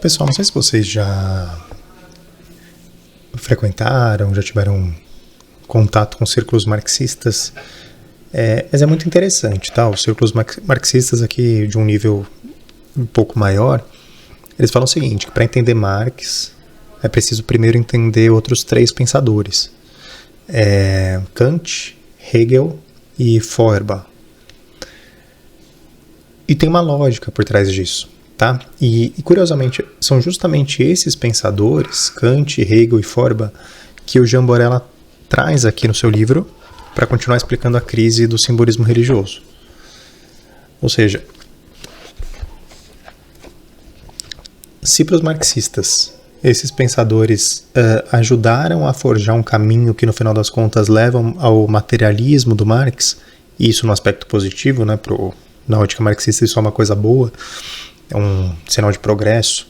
Pessoal, não sei se vocês já frequentaram, já tiveram contato com círculos marxistas, mas é muito interessante, tá? Os círculos marxistas aqui de um nível um pouco maior, eles falam o seguinte, que para entender Marx é preciso primeiro entender outros três pensadores, Kant, Hegel e Feuerbach. E tem uma lógica por trás disso. Tá? E curiosamente, são justamente esses pensadores, Kant, Hegel e Feuerbach, que o Jean Borella traz aqui no seu livro para continuar explicando a crise do simbolismo religioso. Ou seja, se para os marxistas esses pensadores ajudaram a forjar um caminho que no final das contas leva ao materialismo do Marx, e isso no aspecto positivo, né, na ótica marxista isso é uma coisa boa, é um sinal de progresso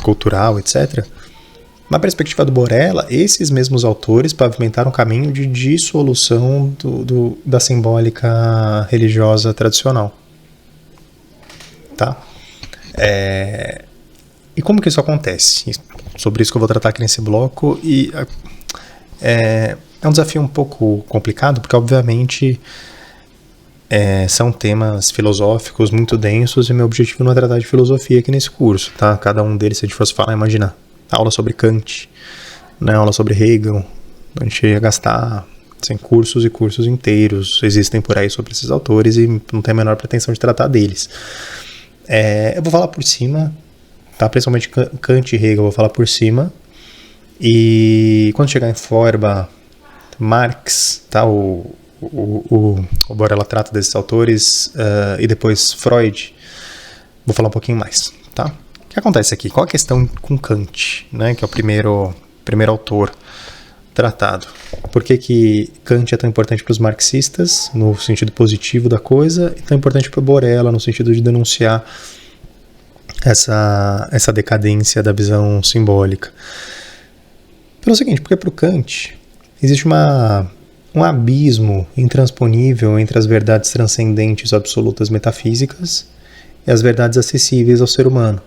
cultural, etc. Na perspectiva do Borella, esses mesmos autores pavimentaram um caminho de dissolução da simbólica religiosa tradicional. Tá? E como que isso acontece? Sobre isso que eu vou tratar aqui nesse bloco. E é um desafio um pouco complicado, porque obviamente são temas filosóficos muito densos e meu objetivo não é tratar de filosofia aqui nesse curso, tá? Cada um deles, se a gente fosse falar, imagina, aula sobre Kant, né, aula sobre Hegel, a gente ia gastar cursos e cursos inteiros, existem por aí sobre esses autores e não tem a menor pretensão de tratar deles. Eu vou falar por cima, tá? Principalmente Kant e Hegel eu vou falar por cima, e quando chegar em Feuerbach, Marx, tá? O Borella trata desses autores e depois Freud, vou falar um pouquinho mais, tá? O que acontece aqui? Qual a questão com Kant, né, que é o primeiro autor tratado? Por que Kant é tão importante para os marxistas, no sentido positivo da coisa, e tão importante para o Borella, no sentido de denunciar essa decadência da visão simbólica? Pelo seguinte, porque para o Kant existe um abismo intransponível entre as verdades transcendentes absolutas metafísicas e as verdades acessíveis ao ser humano.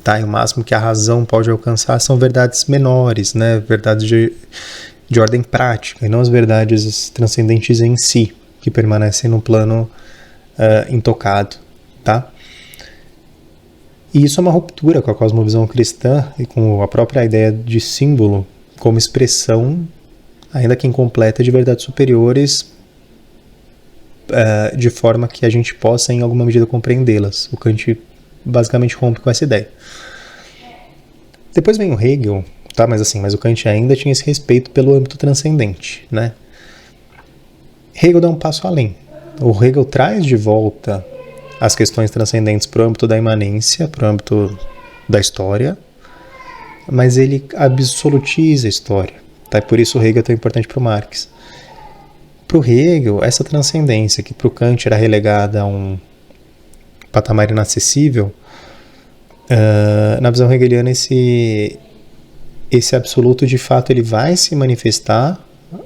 Tá? E o máximo que a razão pode alcançar são verdades menores, né? Verdades de ordem prática, e não as verdades transcendentes em si, que permanecem no plano intocado. Tá? E isso é uma ruptura com a cosmovisão cristã e com a própria ideia de símbolo como expressão, ainda que incompleta, de verdades superiores, de forma que a gente possa, em alguma medida, compreendê-las. O Kant basicamente rompe com essa ideia. Depois vem o Hegel, tá? Mas o Kant ainda tinha esse respeito pelo âmbito transcendente, né? Hegel dá um passo além. O Hegel traz de volta as questões transcendentes para o âmbito da imanência, para o âmbito da história, mas ele absolutiza a história. Tá? E por isso o Hegel é tão importante para o Marx. Para o Hegel, essa transcendência, que para o Kant era relegada a um patamar inacessível, na visão hegeliana esse absoluto, de fato, ele vai se manifestar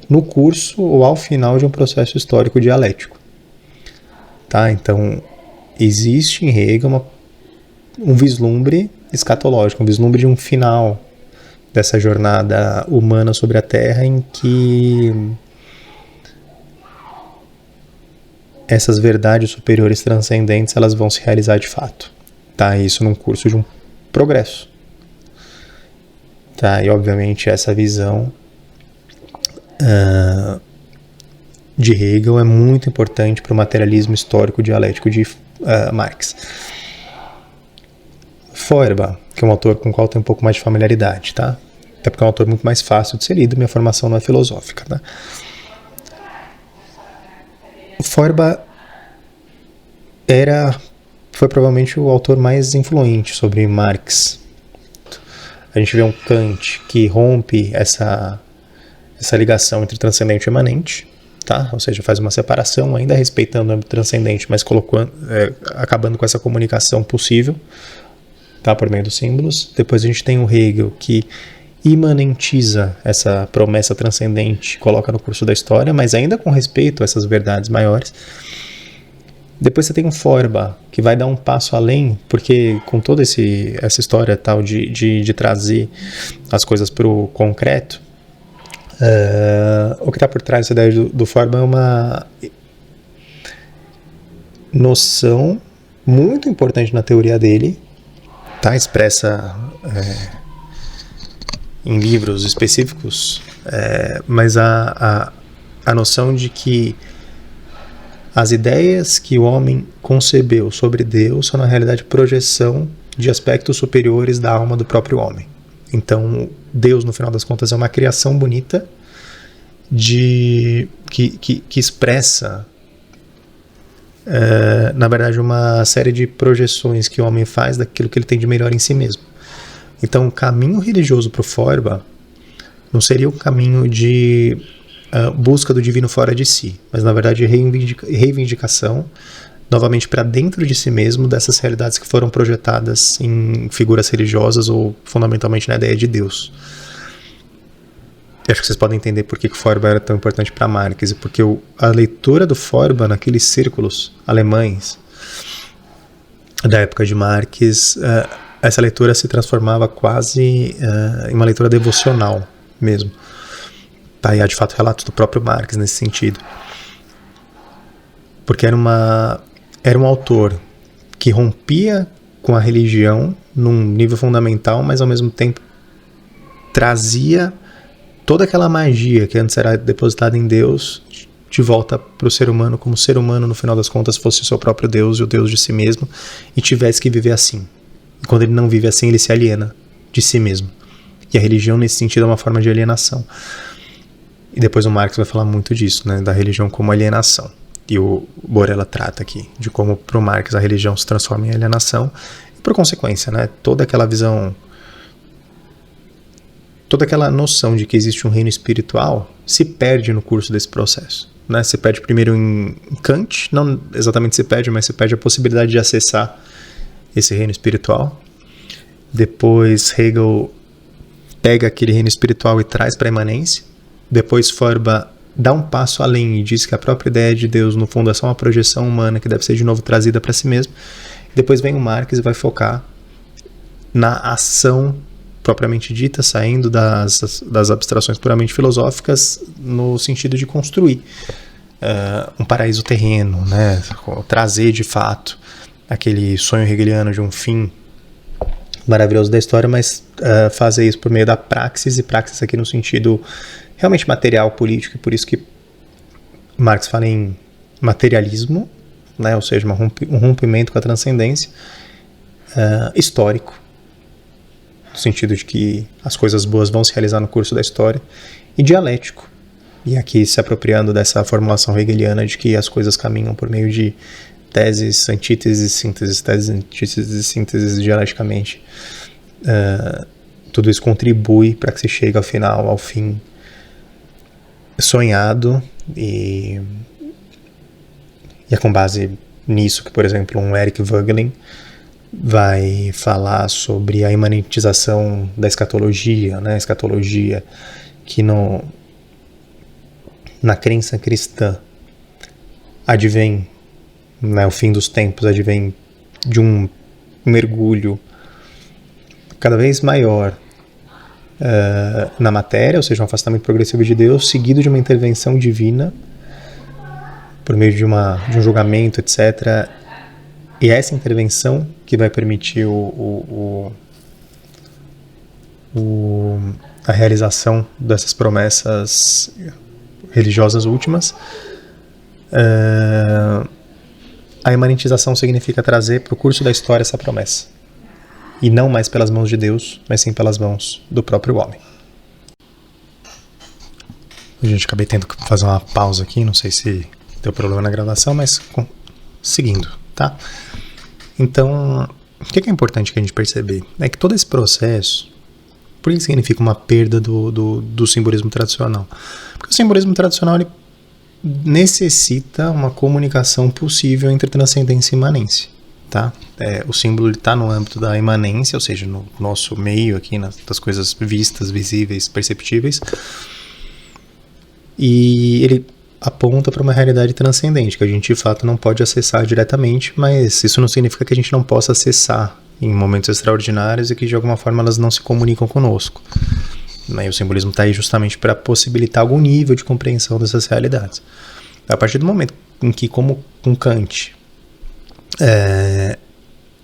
no curso ou ao final de um processo histórico dialético. Tá? Então, existe em Hegel um vislumbre escatológico, um vislumbre de um final dessa jornada humana sobre a Terra, em que essas verdades superiores transcendentes elas vão se realizar de fato, tá? Isso num curso de um progresso, tá? E obviamente essa visão de Hegel é muito importante para o materialismo histórico dialético de Marx. Feuerbach, que é um autor com o qual eu tenho um pouco mais de familiaridade, tá? Até porque é um autor muito mais fácil de ser lido, minha formação não é filosófica, tá? Feuerbach foi provavelmente o autor mais influente sobre Marx. A gente vê um Kant que rompe essa ligação entre transcendente e imanente, tá? Ou seja, faz uma separação, ainda respeitando o âmbito transcendente, mas acabando com essa comunicação possível, tá? Por meio dos símbolos. Depois a gente tem o Hegel, que imanentiza essa promessa transcendente, coloca no curso da história, mas ainda com respeito a essas verdades maiores. Depois você tem um Forba, que vai dar um passo além, porque com toda essa história tal de trazer as coisas para o concreto, o que está por trás dessa ideia do Forba é uma noção muito importante na teoria dele, tá expressa em livros específicos, mas a noção de que as ideias que o homem concebeu sobre Deus são, na realidade, projeção de aspectos superiores da alma do próprio homem. Então, Deus, no final das contas, é uma criação bonita que expressa, na verdade, uma série de projeções que o homem faz daquilo que ele tem de melhor em si mesmo. Então, o caminho religioso para o Forba não seria o caminho de busca do divino fora de si, mas na verdade reivindicação novamente para dentro de si mesmo dessas realidades que foram projetadas em figuras religiosas ou fundamentalmente na ideia de Deus. Eu acho que vocês podem entender por que o Forba era tão importante para Marx, porque a leitura do Forba naqueles círculos alemães da época de Marx, essa leitura se transformava quase em uma leitura devocional mesmo. Tá, e há de fato relatos do próprio Marx nesse sentido. Porque era um autor que rompia com a religião num nível fundamental, mas ao mesmo tempo trazia toda aquela magia que antes era depositada em Deus de volta para o ser humano, como o ser humano, no final das contas, fosse o seu próprio Deus e o Deus de si mesmo, e tivesse que viver assim. E quando ele não vive assim, ele se aliena de si mesmo. E a religião, nesse sentido, é uma forma de alienação. E depois o Marx vai falar muito disso, né, da religião como alienação. E o Borella trata aqui de como, para o Marx, a religião se transforma em alienação. E, por consequência, né, toda aquela visão, toda aquela noção de que existe um reino espiritual se perde no curso desse processo. Né? Se perde primeiro em Kant, não exatamente se perde, mas se perde a possibilidade de acessar esse reino espiritual. Depois Hegel pega aquele reino espiritual e traz para a imanência. Depois Forba dá um passo além e diz que a própria ideia de Deus, no fundo, é só uma projeção humana que deve ser de novo trazida para si mesmo. Depois vem o Marx e vai focar na ação propriamente dita, saindo das abstrações puramente filosóficas, no sentido de construir um paraíso terreno, né? Trazer de fato aquele sonho hegeliano de um fim maravilhoso da história, mas fazer isso por meio da praxis, e praxis aqui no sentido realmente material, político, e por isso que Marx fala em materialismo, né? Ou seja, um rompimento com a transcendência, histórico, no sentido de que as coisas boas vão se realizar no curso da história, e dialético, e aqui se apropriando dessa formulação hegeliana de que as coisas caminham por meio de teses, antíteses, sínteses, teses, antíteses, sínteses dialeticamente. Tudo isso contribui para que se chegue ao fim sonhado, e é com base nisso que, por exemplo, um Eric Voegelin vai falar sobre a imanentização da escatologia, né? A escatologia que na crença cristã advém, né, o fim dos tempos advém de um mergulho cada vez maior na matéria, ou seja, um afastamento progressivo de Deus, seguido de uma intervenção divina por meio de um julgamento, etc. E é essa intervenção que vai permitir a realização dessas promessas religiosas últimas. A imanentização significa trazer para o curso da história essa promessa. E não mais pelas mãos de Deus, mas sim pelas mãos do próprio homem. Gente, acabei tendo que fazer uma pausa aqui, não sei se deu problema na gravação, mas seguindo, tá? Então, o que é importante que a gente perceber? É que todo esse processo, por que significa uma perda do simbolismo tradicional? Porque o simbolismo tradicional, ele necessita uma comunicação possível entre transcendência e imanência. Tá? O símbolo está no âmbito da imanência, ou seja, no nosso meio aqui, das coisas vistas, visíveis, perceptíveis, e ele aponta para uma realidade transcendente, que a gente de fato não pode acessar diretamente, mas isso não significa que a gente não possa acessar em momentos extraordinários e que de alguma forma elas não se comunicam conosco. E o simbolismo está aí justamente para possibilitar algum nível de compreensão dessas realidades. A partir do momento em que, como com Kant,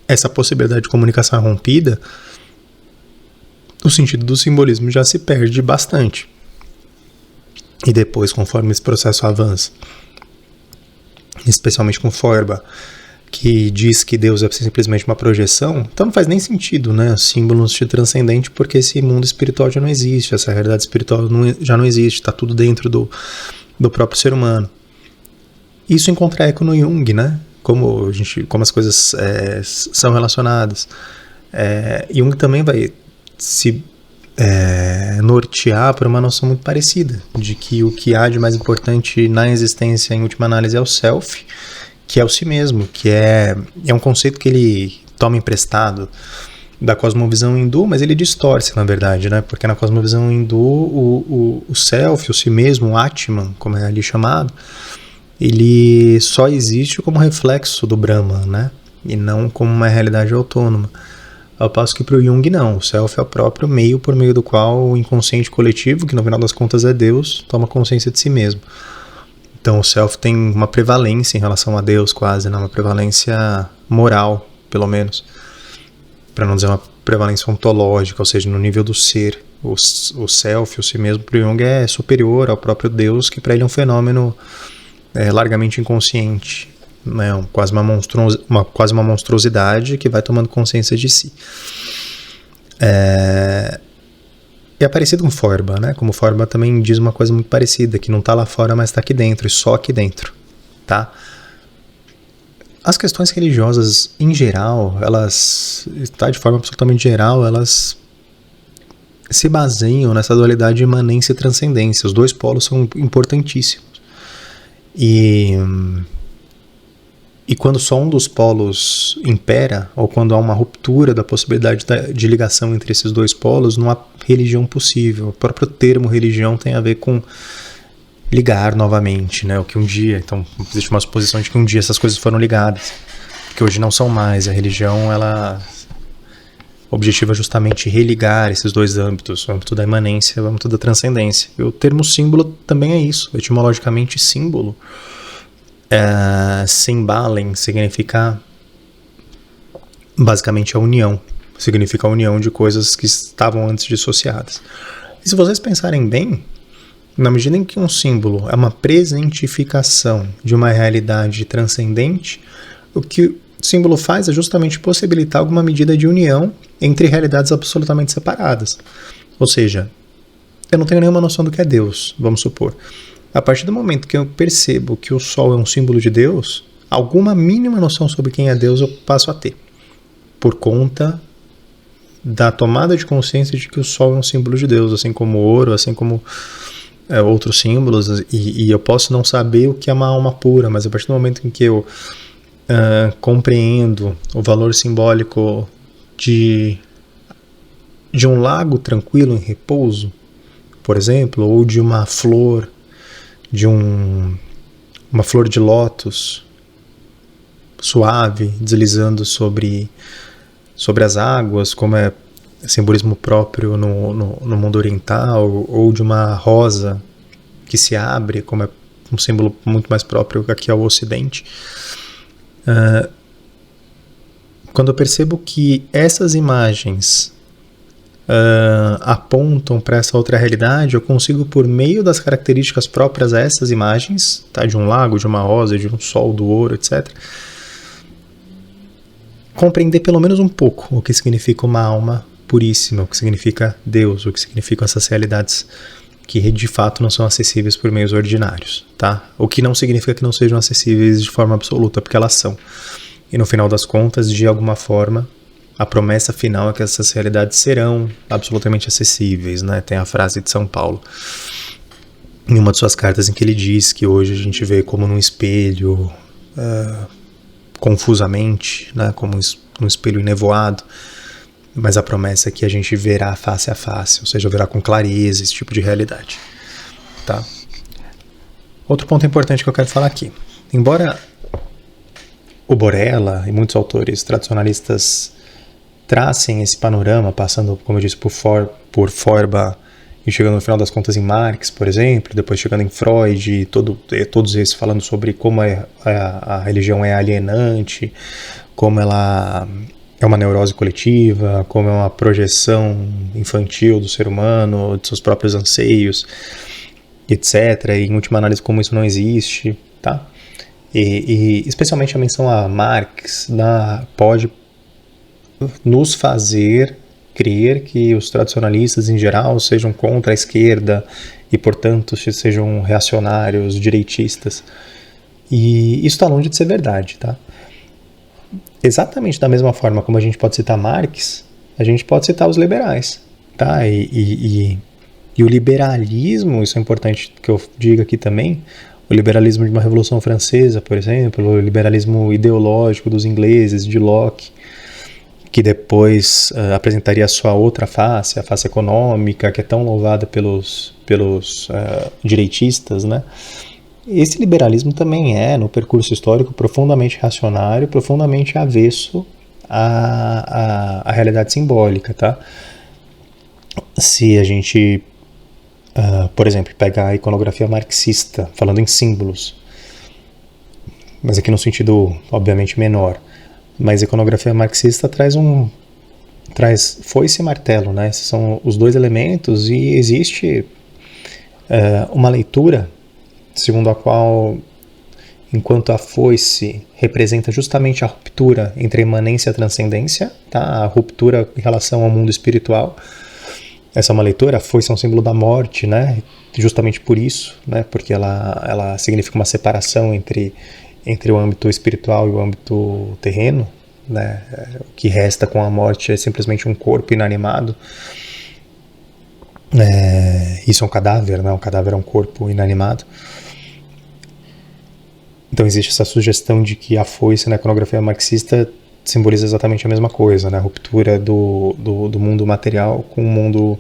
essa possibilidade de comunicação é rompida, o sentido do simbolismo já se perde bastante. E depois, conforme esse processo avança, especialmente com Feuerbach, que diz que Deus é simplesmente uma projeção, então não faz nem sentido, né? Símbolo no sentido transcendente, porque esse mundo espiritual já não existe, essa realidade espiritual já não existe, está tudo dentro do próprio ser humano. Isso encontra eco no Jung, né? Como as coisas são relacionadas. Jung também vai se nortear por uma noção muito parecida, de que o que há de mais importante na existência, em última análise, é o self, que é o si mesmo, que é um conceito que ele toma emprestado da cosmovisão hindu, mas ele distorce, na verdade, né? Porque na cosmovisão hindu, o self, o si mesmo, o Atman, como é ali chamado, ele só existe como reflexo do Brahman, né? E não como uma realidade autônoma. Ao passo que para o Jung não, o self é o próprio meio por meio do qual o inconsciente coletivo, que no final das contas é Deus, toma consciência de si mesmo. Então o self tem uma prevalência em relação a Deus quase, né? Uma prevalência moral, pelo menos, para não dizer uma prevalência ontológica, ou seja, no nível do ser. O self, o si mesmo, para o Jung é superior ao próprio Deus, que para ele é um fenômeno largamente inconsciente, né? Quase uma monstruosidade que vai tomando consciência de si. É parecido com Feuerbach, né? Como Feuerbach também diz uma coisa muito parecida, que não está lá fora, mas está aqui dentro, e só aqui dentro, tá? As questões religiosas, em geral, elas, tá, de forma absolutamente geral, elas se baseiam nessa dualidade de imanência e transcendência. Os dois polos são importantíssimos. E quando só um dos polos impera, ou quando há uma ruptura da possibilidade de ligação entre esses dois polos, não há religião possível. O próprio termo religião tem a ver com ligar novamente, né? O que um dia, então existe uma suposição de que um dia essas coisas foram ligadas, que hoje não são mais. A religião, ela objetiva justamente religar esses dois âmbitos, o âmbito da imanência e o âmbito da transcendência. E o termo símbolo também é isso, etimologicamente símbolo. Symbalen significa basicamente a união, significa a união de coisas que estavam antes dissociadas. E se vocês pensarem bem, na medida em que um símbolo é uma presentificação de uma realidade transcendente, o que o símbolo faz é justamente possibilitar alguma medida de união entre realidades absolutamente separadas. Ou seja, eu não tenho nenhuma noção do que é Deus, vamos supor. A partir do momento que eu percebo que o Sol é um símbolo de Deus, alguma mínima noção sobre quem é Deus eu passo a ter, por conta da tomada de consciência de que o Sol é um símbolo de Deus, assim como o ouro, assim como outros símbolos, e eu posso não saber o que é uma alma pura, mas a partir do momento em que eu compreendo o valor simbólico de um lago tranquilo em repouso, por exemplo, ou de uma flor, de uma flor de lótus suave, deslizando sobre as águas, como é simbolismo próprio no mundo oriental, ou de uma rosa que se abre, como é um símbolo muito mais próprio aqui ao Ocidente. Quando eu percebo que essas imagens apontam para essa outra realidade, eu consigo, por meio das características próprias a essas imagens, tá, de um lago, de uma rosa, de um sol, do ouro, etc., compreender pelo menos um pouco o que significa uma alma puríssima, o que significa Deus, o que significam essas realidades que de fato não são acessíveis por meios ordinários, tá? O que não significa que não sejam acessíveis de forma absoluta, porque elas são. E no final das contas, de alguma forma, a promessa final é que essas realidades serão absolutamente acessíveis, né? Tem a frase de São Paulo, em uma de suas cartas, em que ele diz que hoje a gente vê como num espelho, confusamente, né? Como num espelho enevoado, mas a promessa é que a gente verá face a face, ou seja, verá com clareza esse tipo de realidade, tá? Outro ponto importante que eu quero falar aqui. Embora o Borella e muitos autores tradicionalistas tracem esse panorama, passando, como eu disse, por Feuerbach e chegando no final das contas em Marx, por exemplo, depois chegando em Freud, e todos esses falando sobre como a religião é alienante, como ela é uma neurose coletiva, como é uma projeção infantil do ser humano, de seus próprios anseios, etc. E, em última análise, como isso não existe, tá? E especialmente a menção a Marx pode nos fazer crer que os tradicionalistas em geral sejam contra a esquerda e, portanto, sejam reacionários, direitistas. E isso está longe de ser verdade, tá? Exatamente da mesma forma como a gente pode citar Marx, a gente pode citar os liberais, tá? E o liberalismo, isso é importante que eu diga aqui também, o liberalismo de uma Revolução Francesa, por exemplo, o liberalismo ideológico dos ingleses, de Locke, que depois apresentaria a sua outra face, a face econômica, que é tão louvada pelos direitistas, né? Esse liberalismo também é, no percurso histórico, profundamente reacionário, profundamente avesso à realidade simbólica, tá? Se a gente, por exemplo, pegar a iconografia marxista, falando em símbolos, mas aqui no sentido, obviamente, menor, mas a iconografia marxista traz foice e martelo, né? Esses são os dois elementos, e existe uma leitura segundo a qual, enquanto a foice representa justamente a ruptura entre a imanência e a transcendência, tá? A ruptura em relação ao mundo espiritual, essa é uma leitura. A foice é um símbolo da morte, né? Justamente por isso, né? Porque ela significa uma separação entre o âmbito espiritual e o âmbito terreno, né? O que resta com a morte é simplesmente um corpo inanimado. Isso é um cadáver, né? Um cadáver é um corpo inanimado. Então existe essa sugestão de que a foice na iconografia marxista simboliza exatamente a mesma coisa, né? A ruptura do mundo material com o mundo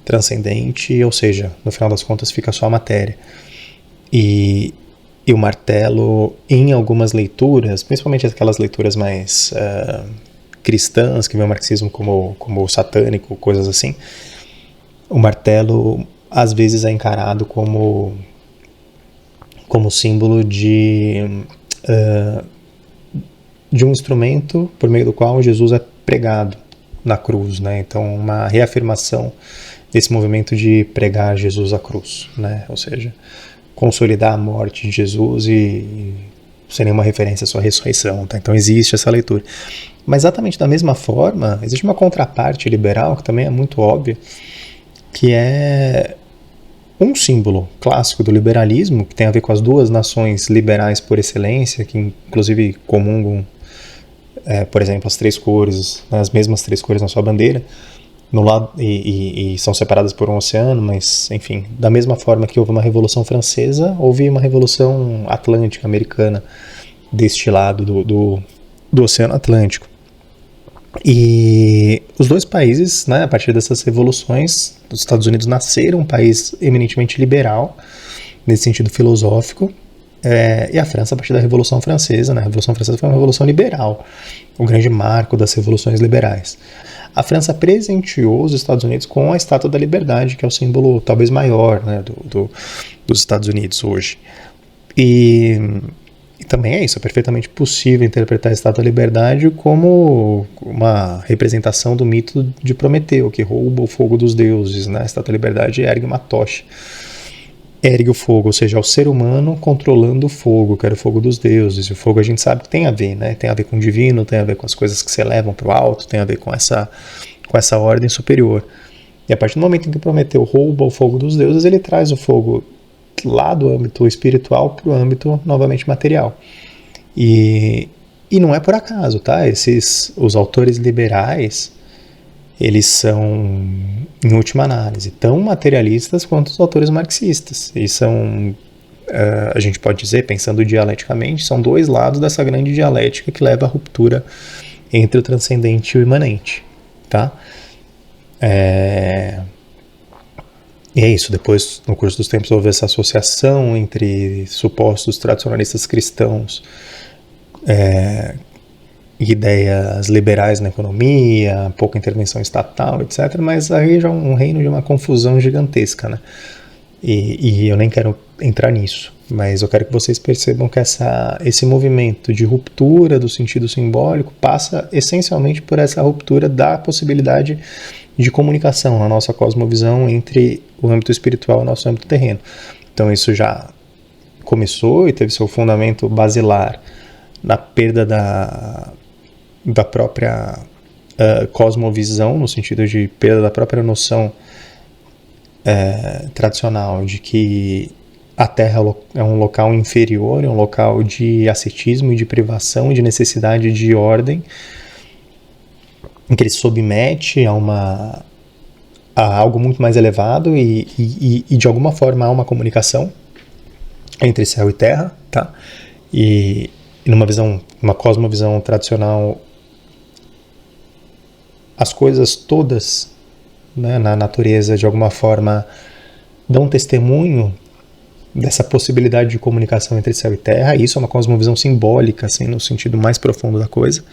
transcendente, ou seja, no final das contas fica só a matéria. E o martelo, em algumas leituras, principalmente aquelas leituras mais cristãs, que vê o marxismo como satânico, coisas assim, o martelo às vezes é encarado como símbolo de um instrumento por meio do qual Jesus é pregado na cruz, né? Então, uma reafirmação desse movimento de pregar Jesus à cruz, né? Ou seja, consolidar a morte de Jesus e sem nenhuma referência à sua ressurreição, tá? Então existe essa leitura. Mas exatamente da mesma forma, existe uma contraparte liberal que também é muito óbvia, que é um símbolo clássico do liberalismo, que tem a ver com as duas nações liberais por excelência, que inclusive comungam, por exemplo, as três cores, né, as mesmas três cores na sua bandeira, no lado, e são separadas por um oceano, mas, enfim, da mesma forma que houve uma Revolução Francesa, houve uma Revolução Atlântica americana deste lado do Oceano Atlântico. E os dois países, né, a partir dessas revoluções, os Estados Unidos nasceram um país eminentemente liberal, nesse sentido filosófico, e a França a partir da Revolução Francesa, né? A Revolução Francesa foi uma revolução liberal, o grande marco das revoluções liberais. A França presenteou os Estados Unidos com a Estátua da Liberdade, que é o símbolo talvez maior, né, dos Estados Unidos hoje. E também é isso, é perfeitamente possível interpretar a Estátua da Liberdade como uma representação do mito de Prometeu, que rouba o fogo dos deuses, né? A Estátua da Liberdade ergue uma tocha, ergue o fogo, ou seja, é o ser humano controlando o fogo, que era o fogo dos deuses. E o fogo a gente sabe que tem a ver, né? Tem a ver com o divino, tem a ver com as coisas que se elevam para o alto, tem a ver com essa ordem superior. E a partir do momento em que Prometeu rouba o fogo dos deuses, ele traz o fogo lá do âmbito espiritual para o âmbito novamente material. E não é por acaso, tá? Os autores liberais, eles são, em última análise, tão materialistas quanto os autores marxistas. Eles são, a gente pode dizer, pensando dialeticamente, são dois lados dessa grande dialética que leva à ruptura entre o transcendente e o imanente, tá? E é isso, depois, no curso dos tempos, houve essa associação entre supostos tradicionalistas cristãos, ideias liberais na economia, pouca intervenção estatal, etc. Mas aí já é um reino de uma confusão gigantesca, né? E eu nem quero entrar nisso, mas eu quero que vocês percebam que esse movimento de ruptura do sentido simbólico passa essencialmente por essa ruptura da possibilidade de comunicação na nossa cosmovisão entre o âmbito espiritual e o nosso âmbito terreno. Então isso já começou e teve seu fundamento basilar na perda da própria cosmovisão, no sentido de perda da própria noção tradicional de que a Terra é um local inferior, é um local de ascetismo e de privação e de necessidade de ordem, em que ele se submete a algo muito mais elevado e de alguma forma há uma comunicação entre céu e terra, tá? E numa cosmovisão tradicional, as coisas todas, né, na natureza, de alguma forma, dão testemunho dessa possibilidade de comunicação entre céu e terra, e isso é uma cosmovisão simbólica, assim, no sentido mais profundo da coisa.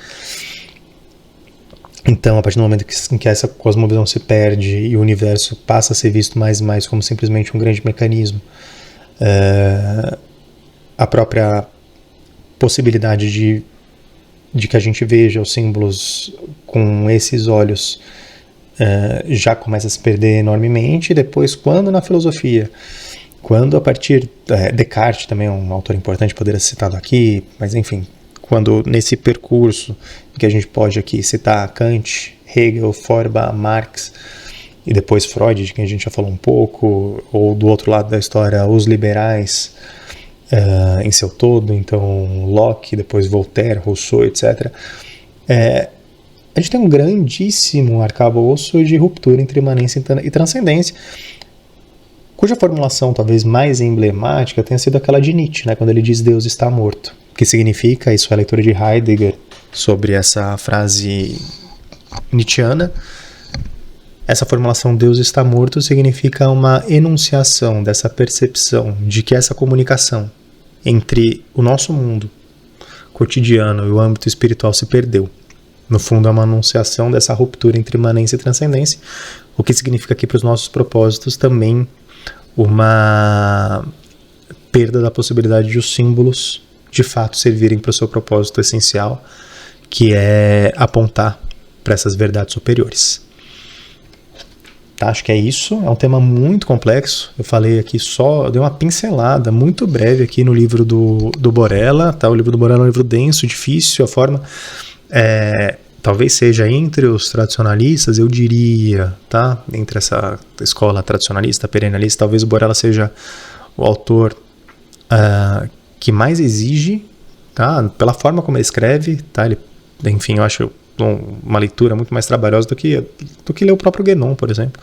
Então, a partir do momento em que essa cosmovisão se perde e o universo passa a ser visto mais e mais como simplesmente um grande mecanismo, a própria possibilidade de que a gente veja os símbolos com esses olhos já começa a se perder enormemente. E depois, quando na filosofia, quando a partir Descartes também é um autor importante, poderia ser citado aqui, mas enfim, quando nesse percurso que a gente pode aqui citar Kant, Hegel, Feuerbach, Marx e depois Freud, de quem a gente já falou um pouco, ou do outro lado da história os liberais em seu todo, então Locke, depois Voltaire, Rousseau, etc. A gente tem um grandíssimo arcabouço de ruptura entre imanência e transcendência, cuja formulação talvez mais emblemática tenha sido aquela de Nietzsche, né, quando ele diz Deus está morto, que significa, isso é a leitura de Heidegger sobre essa frase nietzschiana, essa formulação Deus está morto significa uma enunciação dessa percepção de que essa comunicação entre o nosso mundo cotidiano e o âmbito espiritual se perdeu. No fundo, é uma anunciação dessa ruptura entre imanência e transcendência, o que significa aqui para os nossos propósitos também uma perda da possibilidade de os símbolos de fato servirem para o seu propósito essencial, que é apontar para essas verdades superiores. Tá, acho que é isso, é um tema muito complexo, eu falei aqui dei uma pincelada muito breve aqui no livro do Borella, tá? O livro do Borella é um livro denso, difícil, a forma talvez seja entre os tradicionalistas, eu diria, tá? Entre essa escola tradicionalista, perennialista, talvez o Borella seja o autor que mais exige, tá? Pela forma como ele escreve, tá? Enfim, eu acho uma leitura muito mais trabalhosa do que ler o próprio Guénon, por exemplo.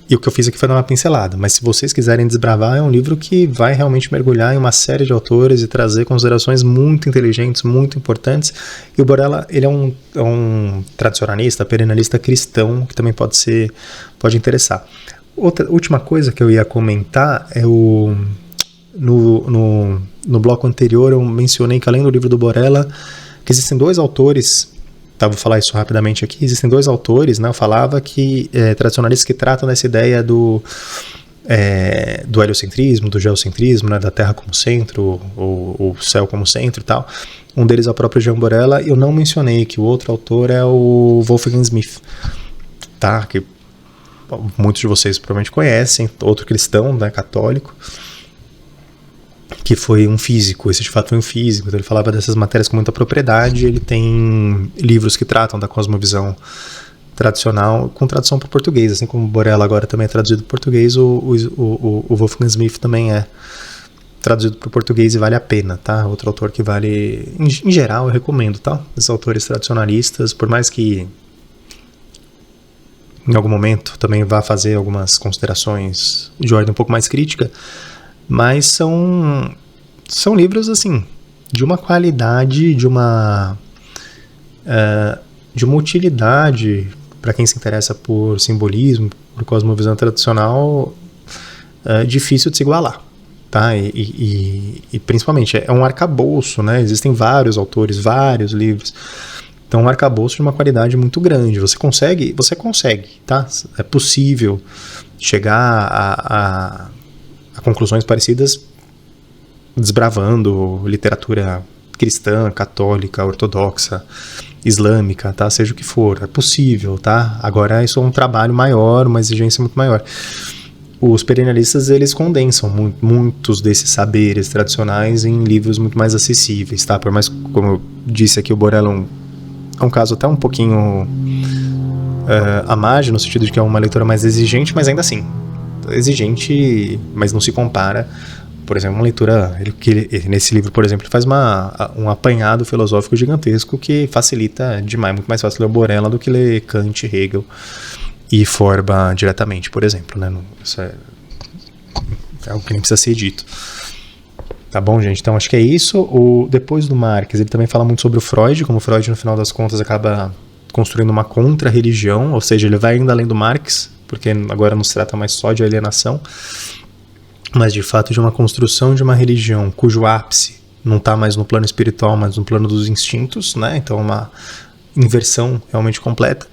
E o que eu fiz aqui foi dar uma pincelada, mas se vocês quiserem desbravar, é um livro que vai realmente mergulhar em uma série de autores e trazer considerações muito inteligentes, muito importantes. E o Borella, ele é um tradicionalista, perennialista cristão, que também pode interessar. Última coisa que eu ia comentar é no bloco anterior eu mencionei que além do livro do Borella, que existem dois autores, vou falar isso rapidamente aqui, existem dois autores, né, eu falava que tradicionalistas que tratam dessa ideia do heliocentrismo, do geocentrismo, né, da Terra como centro, o céu como centro e tal. Um deles é o próprio Jean Borella, e eu não mencionei que o outro autor é o Wolfgang Smith, tá, que muitos de vocês provavelmente conhecem, outro cristão, né, católico, que foi um físico, esse de fato foi um físico, então ele falava dessas matérias com muita propriedade. Ele tem livros que tratam da cosmovisão tradicional com tradução para o português, assim como o Borella agora também é traduzido para o português, o Wolfgang Smith também é traduzido para o português e vale a pena, tá? Outro autor que vale, em geral eu recomendo, tá? Esses autores tradicionalistas, por mais que em algum momento também vá fazer algumas considerações de ordem um pouco mais crítica, mas são livros assim de uma qualidade, de uma utilidade para quem se interessa por simbolismo, por cosmovisão tradicional, é difícil de se igualar. Tá? E principalmente é um arcabouço, né? Existem vários autores, vários livros. Então, um arcabouço de uma qualidade muito grande. Você consegue, tá? É possível chegar a conclusões parecidas desbravando literatura cristã, católica, ortodoxa, islâmica, tá? Seja o que for, é possível, tá? Agora isso é um trabalho maior, uma exigência muito maior. Os perennialistas, eles condensam muitos desses saberes tradicionais em livros muito mais acessíveis, tá? Por mais, como eu disse aqui, o Borella é um caso até um pouquinho à margem, no sentido de que é uma leitura mais exigente, mas ainda assim, exigente, mas não se compara. Por exemplo, uma leitura, nesse livro, por exemplo, ele faz um apanhado filosófico gigantesco que facilita demais, muito mais fácil ler o Borella do que ler Kant, Hegel e Feuerbach diretamente, por exemplo, né? Isso é algo que nem precisa ser dito. Tá bom, gente? Então acho que é isso. Depois do Marx, ele também fala muito sobre o Freud, como o Freud, no final das contas, acaba construindo uma contra-religião, ou seja, ele vai ainda além do Marx, porque agora não se trata mais só de alienação, mas de fato de uma construção de uma religião cujo ápice não está mais no plano espiritual, mas no plano dos instintos, né? Então uma inversão realmente completa.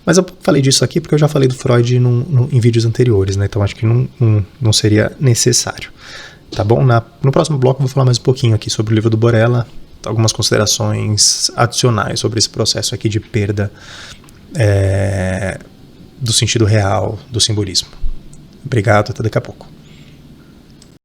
Mas eu falei disso aqui porque eu já falei do Freud em vídeos anteriores, né? Então acho que não seria necessário. Tá bom? No próximo bloco eu vou falar mais um pouquinho aqui sobre o livro do Borella, algumas considerações adicionais sobre esse processo aqui de perda do sentido real do simbolismo. Obrigado, até daqui a pouco.